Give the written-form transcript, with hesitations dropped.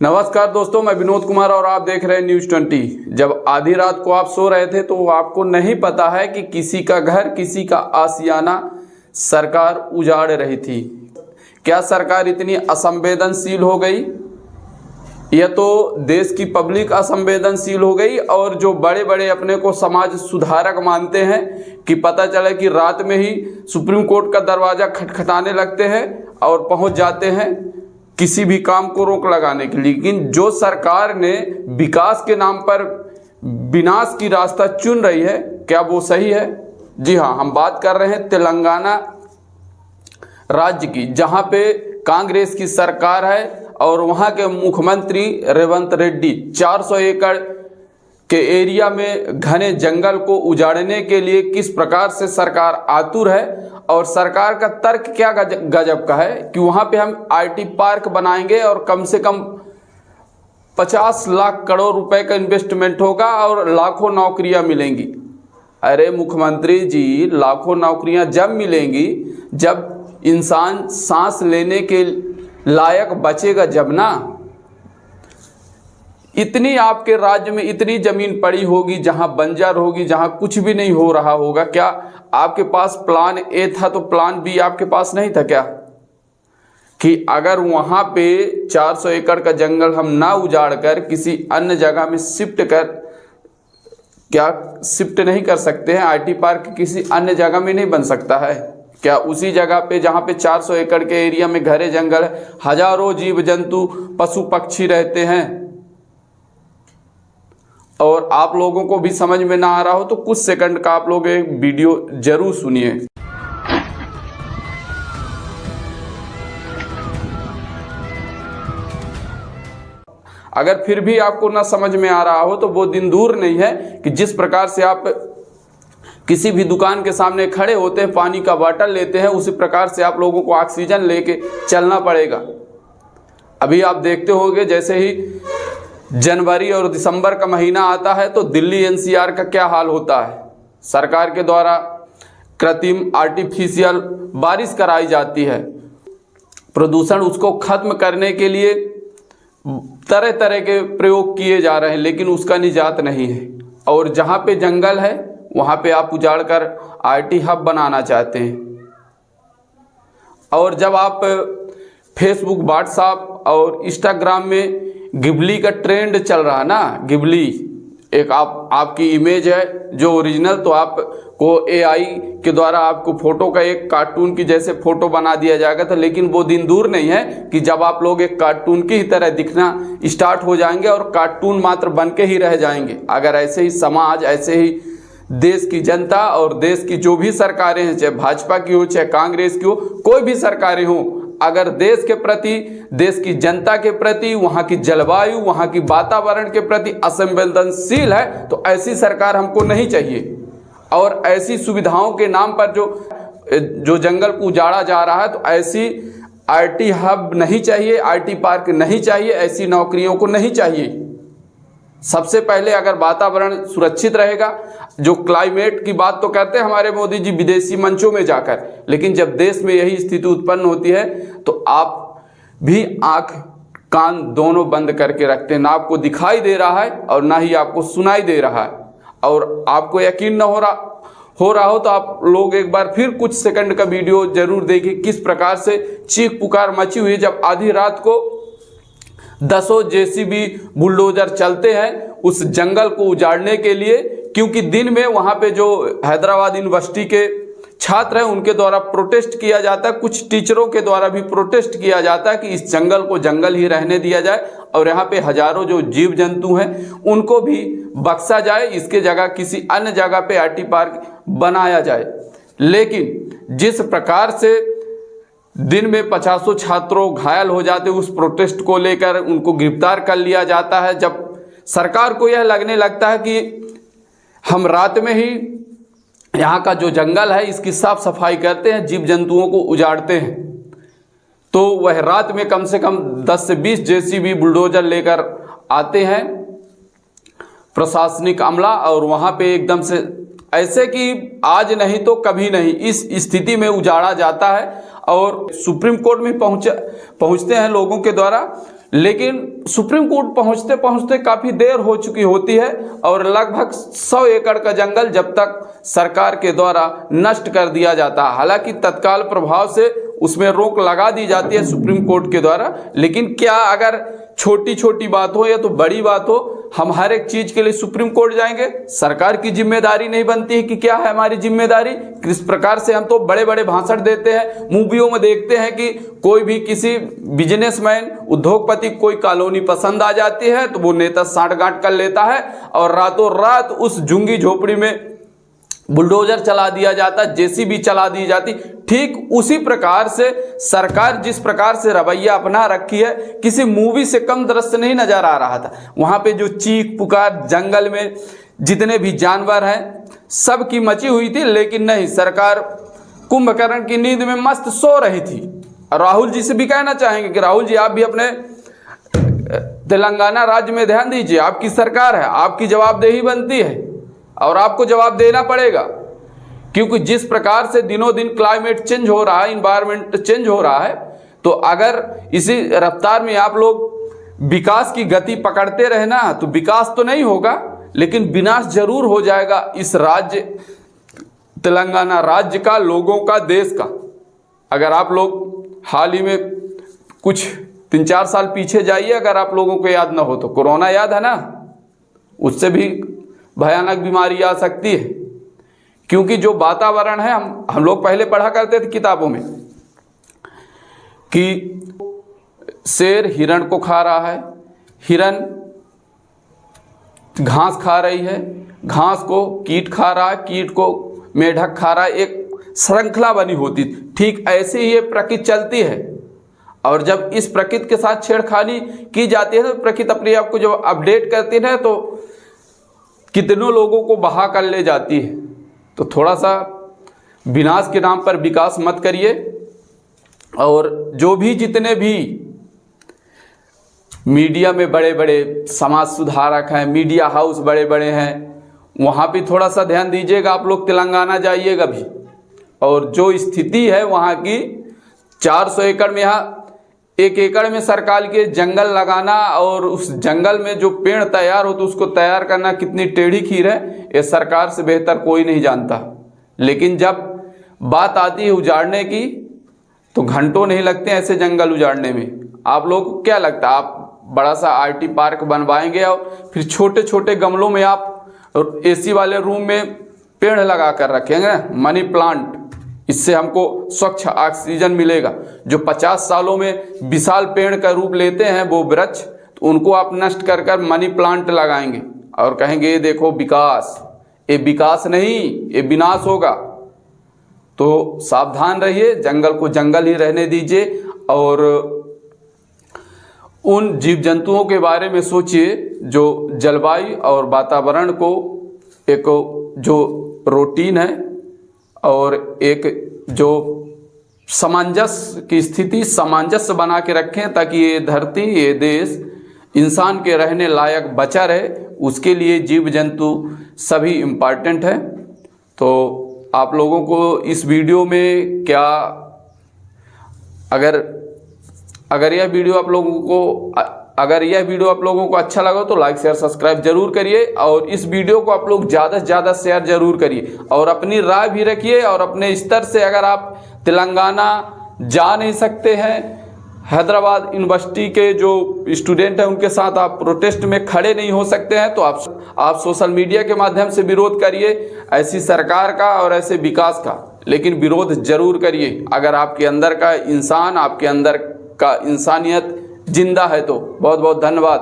नमस्कार दोस्तों, मैं विनोद कुमार और आप देख रहे हैं न्यूज़ 20। जब आधी रात को आप सो रहे थे तो आपको नहीं पता है कि किसी का घर, किसी का आशियाना सरकार उजाड़ रही थी। क्या सरकार इतनी असंवेदनशील हो गई? यह तो देश की पब्लिक असंवेदनशील हो गई और जो बड़े बड़े अपने को समाज सुधारक मानते हैं कि पता चले कि रात में ही सुप्रीम कोर्ट का दरवाज़ा खटखटाने लगते हैं और पहुंच जाते हैं किसी भी काम को रोक लगाने के लिए। लेकिन जो सरकार ने विकास के नाम पर विनाश की रास्ता चुन रही है, क्या वो सही है? जी हाँ, हम बात कर रहे हैं तेलंगाना राज्य की, जहां पे कांग्रेस की सरकार है और वहां के मुख्यमंत्री रेवंत रेड्डी 400 एकड़ के एरिया में घने जंगल को उजाड़ने के लिए किस प्रकार से सरकार आतुर है। और सरकार का तर्क क्या गजब का है कि वहां पे हम आईटी पार्क बनाएंगे और कम से कम 50 लाख करोड़ रुपए का इन्वेस्टमेंट होगा और लाखों नौकरियां मिलेंगी। अरे मुख्यमंत्री जी, लाखों नौकरियां जब मिलेंगी जब इंसान सांस लेने के लायक बचेगा जब ना। इतनी आपके राज्य में इतनी जमीन पड़ी होगी जहां बंजर होगी, जहां कुछ भी नहीं हो रहा होगा, क्या आपके पास प्लान ए था तो प्लान बी आपके पास नहीं था क्या? कि अगर वहां पे 400 एकड़ का जंगल हम ना उजाड़ कर किसी अन्य जगह में शिफ्ट नहीं कर सकते हैं? आईटी पार्क किसी अन्य जगह में नहीं बन सकता है क्या? उसी जगह पे जहां पे 400 एकड़ के एरिया में घने जंगल है, हजारों जीव जंतु पशु पक्षी रहते हैं, और आप लोगों को भी समझ में ना आ रहा हो तो कुछ सेकंड का आप लोग एक वीडियो जरूर सुनिए। अगर फिर भी आपको ना समझ में आ रहा हो तो वो दिन दूर नहीं है कि जिस प्रकार से आप किसी भी दुकान के सामने खड़े होते हैं, पानी का बॉटल लेते हैं, उसी प्रकार से आप लोगों को ऑक्सीजन लेके चलना पड़ेगा। अभी आप देखते होंगे जैसे ही जनवरी और दिसंबर का महीना आता है तो दिल्ली एनसीआर का क्या हाल होता है। सरकार के द्वारा कृत्रिम आर्टिफिशियल बारिश कराई जाती है। प्रदूषण उसको खत्म करने के लिए तरह तरह के प्रयोग किए जा रहे हैं, लेकिन उसका निजात नहीं है। और जहाँ पे जंगल है वहाँ पे आप उजाड़ कर आईटी हब बनाना चाहते हैं। और जब आप फेसबुक, व्हाट्सएप और इंस्टाग्राम में गिबली का ट्रेंड चल रहा है ना, गिबली एक आपकी इमेज है जो ओरिजिनल, तो आपको एआई के द्वारा आपको फोटो का एक कार्टून की जैसे फोटो बना दिया जाएगा था। लेकिन वो दिन दूर नहीं है कि जब आप लोग एक कार्टून की ही तरह दिखना स्टार्ट हो जाएंगे और कार्टून मात्र बन के ही रह जाएंगे। अगर ऐसे ही समाज, ऐसे ही देश की जनता और देश की जो भी सरकारें हैं, चाहे भाजपा की हो चाहे कांग्रेस की हो, कोई भी सरकारें हो, अगर देश के प्रति, देश की जनता के प्रति, वहाँ की जलवायु, वहाँ की वातावरण के प्रति असंवेदनशील है तो ऐसी सरकार हमको नहीं चाहिए। और ऐसी सुविधाओं के नाम पर जो जंगल को उजाड़ा जा रहा है, तो ऐसी आईटी हब नहीं चाहिए, आईटी पार्क नहीं चाहिए, ऐसी नौकरियों को नहीं चाहिए। सबसे पहले अगर वातावरण सुरक्षित रहेगा, जो क्लाइमेट की बात तो करते हैं हमारे मोदी जी विदेशी मंचों में जाकर, लेकिन जब देश में यही स्थिति उत्पन्न होती है तो आप भी आंख कान दोनों बंद करके रखते हैं। ना आपको दिखाई दे रहा है और ना ही आपको सुनाई दे रहा है। और आपको यकीन न हो रहा हो तो आप लोग एक बार फिर कुछ सेकंड का वीडियो जरूर देखिए किस प्रकार से चीख पुकार मची हुई जब आधी रात को दसों जेसीबी बुलडोजर चलते हैं उस जंगल को उजाड़ने के लिए। क्योंकि दिन में वहाँ पे जो हैदराबाद यूनिवर्सिटी के छात्र हैं उनके द्वारा प्रोटेस्ट किया जाता है, कुछ टीचरों के द्वारा भी प्रोटेस्ट किया जाता है कि इस जंगल को जंगल ही रहने दिया जाए और यहाँ पे हजारों जो जीव जंतु हैं उनको भी बख्शा जाए, इसके जगह किसी अन्य जगह पे आईटी पार्क बनाया जाए। लेकिन जिस प्रकार से दिन में 50 छात्रों घायल हो जाते, उस प्रोटेस्ट को लेकर उनको गिरफ्तार कर लिया जाता है। जब सरकार को यह लगने लगता है कि हम रात में ही यहाँ का जो जंगल है इसकी साफ सफाई करते हैं, जीव जंतुओं को उजाड़ते हैं, तो वह रात में कम से कम 10 से 20 जेसीबी बुलडोजर लेकर आते हैं प्रशासनिक अमला, और वहाँ पे एकदम से ऐसे कि आज नहीं तो कभी नहीं इस स्थिति में उजाड़ा जाता है। और सुप्रीम कोर्ट में पहुँचते हैं लोगों के द्वारा लेकिन सुप्रीम कोर्ट पहुंचते पहुंचते काफ़ी देर हो चुकी होती है और लगभग 100 एकड़ का जंगल जब तक सरकार के द्वारा नष्ट कर दिया जाता है। हालांकि तत्काल प्रभाव से उसमें रोक लगा दी जाती है सुप्रीम कोर्ट के द्वारा, लेकिन क्या अगर छोटी छोटी बात हो या तो बड़ी बात हो, हम हर एक चीज के लिए सुप्रीम कोर्ट जाएंगे? सरकार की जिम्मेदारी नहीं बनती है कि क्या है हमारी जिम्मेदारी? किस प्रकार से हम तो बड़े बड़े भाषण देते हैं, मूवियों में देखते हैं कि कोई भी किसी बिजनेसमैन उद्योगपति कोई कॉलोनी पसंद आ जाती है तो वो नेता साठगांठ कर लेता है और रातों रात उस झुग्गी झोपड़ी में बुलडोजर चला दिया जाता, जेसीबी चला दी जाती। ठीक उसी प्रकार से सरकार जिस प्रकार से रवैया अपना रखी है, किसी मूवी से कम दृश्य नहीं नजर आ रहा था। वहां पे जो चीख पुकार जंगल में जितने भी जानवर हैं सब की मची हुई थी, लेकिन नहीं, सरकार कुंभकर्ण की नींद में मस्त सो रही थी। राहुल जी से भी कहना चाहेंगे कि राहुल जी आप भी अपने तेलंगाना राज्य में ध्यान दीजिए, आपकी सरकार है, आपकी जवाबदेही बनती है और आपको जवाब देना पड़ेगा, क्योंकि जिस प्रकार से दिनों दिन क्लाइमेट चेंज हो रहा है, इन्वायरमेंट चेंज हो रहा है, तो अगर इसी रफ्तार में आप लोग विकास की गति पकड़ते रहे ना तो विकास तो नहीं होगा लेकिन विनाश जरूर हो जाएगा इस राज्य तेलंगाना राज्य का, लोगों का, देश का। अगर आप लोग हाल ही में कुछ 3-4 साल पीछे जाइए, अगर आप लोगों को याद ना हो तो कोरोना याद है ना, उससे भी भयानक बीमारी आ सकती है, क्योंकि जो वातावरण है हम लोग पहले पढ़ा करते थे किताबों में कि शेर हिरण को खा रहा है, हिरण घास खा रही है, घास को कीट खा रहा है, कीट को मेढक खा रहा है, एक श्रृंखला बनी होती। ठीक ऐसे ही ये प्रकृति चलती है और जब इस प्रकृति के साथ छेड़खानी की जाती है तो प्रकृति अपने आप को जब अपडेट करती है तो कितनों लोगों को बहा कर ले जाती है। तो थोड़ा सा विनाश के नाम पर विकास मत करिए। और जो भी जितने भी मीडिया में बड़े बड़े समाज सुधारक हैं, मीडिया हाउस बड़े बड़े हैं, वहाँ पे थोड़ा सा ध्यान दीजिएगा। आप लोग तेलंगाना जाइएगा भी और जो स्थिति है वहाँ की, 400 एकड़ में, यहाँ 1 एकड़ में सरकार के जंगल लगाना और उस जंगल में जो पेड़ तैयार हो तो उसको तैयार करना कितनी टेढ़ी खीर है, ये सरकार से बेहतर कोई नहीं जानता। लेकिन जब बात आती है उजाड़ने की तो घंटों नहीं लगते ऐसे जंगल उजाड़ने में। आप लोगों को क्या लगता है, आप बड़ा सा आईटी पार्क बनवाएंगे और फिर छोटे छोटे गमलों में आप एसी वाले रूम में पेड़ लगा कर रखेंगे, मनी प्लांट, इससे हमको स्वच्छ ऑक्सीजन मिलेगा। जो 50 सालों में विशाल पेड़ का रूप लेते हैं वो वृक्ष, तो उनको आप नष्ट कर कर मनी प्लांट लगाएंगे और कहेंगे ये देखो विकास। ये विकास नहीं, ये विनाश होगा। तो सावधान रहिए, जंगल को जंगल ही रहने दीजिए और उन जीव जंतुओं के बारे में सोचिए जो जलवायु और वातावरण को एक जो रूटीन है और एक जो सामंजस्य की स्थिति, सामंजस्य बना के रखें ताकि ये धरती, ये देश इंसान के रहने लायक बचा रहे। उसके लिए जीव जंतु सभी इम्पॉर्टेंट है। तो आप लोगों को इस वीडियो में क्या, अगर यह वीडियो आप लोगों को अच्छा लगा तो लाइक शेयर सब्सक्राइब जरूर करिए और इस वीडियो को आप लोग ज़्यादा से ज़्यादा शेयर जरूर करिए और अपनी राय भी रखिए। और अपने स्तर से अगर आप तेलंगाना जा नहीं सकते हैं, हैदराबाद यूनिवर्सिटी के जो स्टूडेंट हैं उनके साथ आप प्रोटेस्ट में खड़े नहीं हो सकते हैं, तो आप सोशल मीडिया के माध्यम से विरोध करिए ऐसी सरकार का और ऐसे विकास का, लेकिन विरोध जरूर करिए अगर आपके अंदर का इंसान, आपके अंदर का इंसानियत जिंदा है तो। बहुत बहुत धन्यवाद।